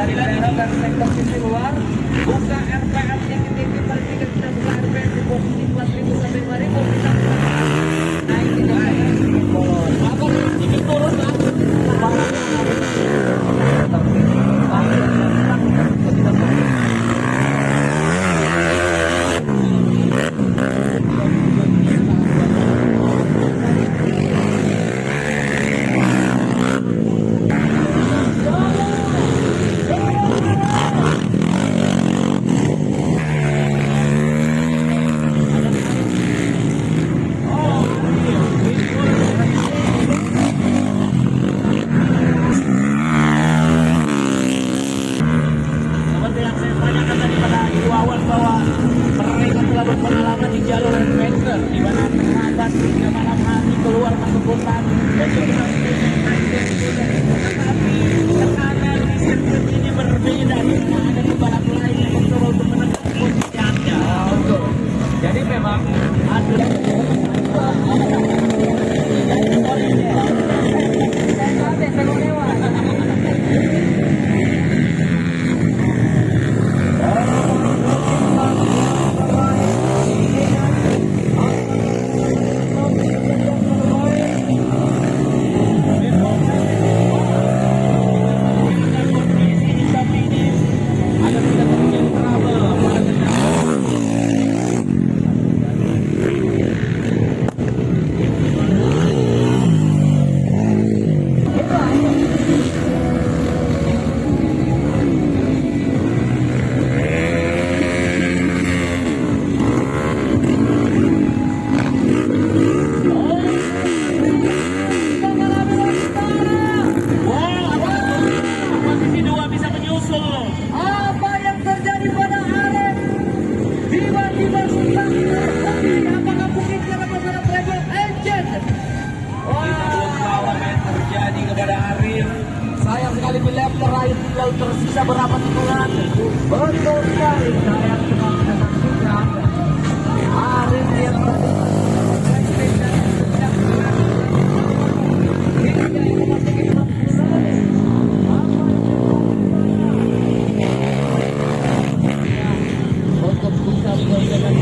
dari daerah sektor sisi luar, buka RPM yang tinggi paling tinggi, kita buka RPM di posisi 4.000 sampai 5.000, kita naik di apa sedikit turun lah. Berpengalaman di jalur adventure di mana terlambat hingga malam hari keluar masuk hutan tetapi tekanan di sirkuit ini berbeda dengan ada pembalap lain yang mencoba untuk menekan posisi Anda. Jadi memang ada sayang sekali lap terakhir tinggal tersisa berapa tikungan. Betul sekali, sayang sekali kita saksikan Arif yang untuk bisa berjalan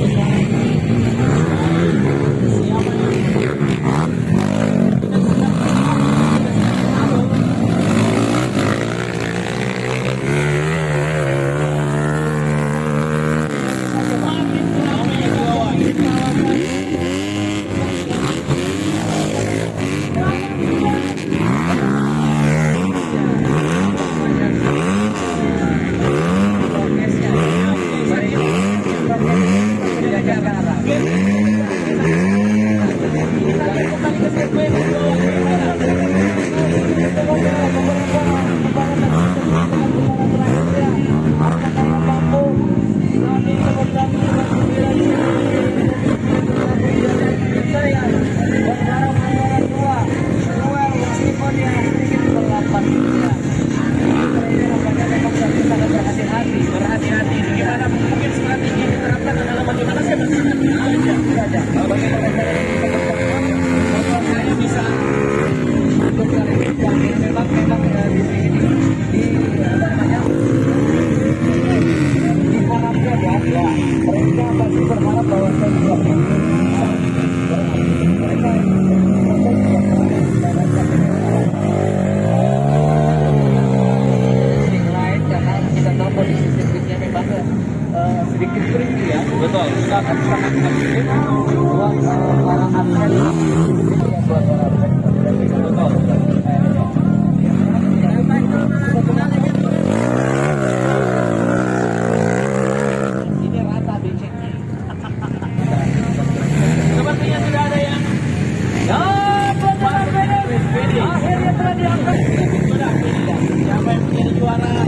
berhati-hati. Gimana mungkin strategi diterapkan adalah bagaimana saya berhati-hati saya bisa untuk memang di sini di namanya di Panamnya ya mereka pasti berharap bahwa saya bisa mereka kondisi sirkuitnya memang sedikit kering ya. Betul. Sangat sulit. Para atlet yang buat betul. Ini rata beceknya. Sepertinya sudah ada yang akhirnya telah diangkat. Sudah. Siapa yang menjadi juara?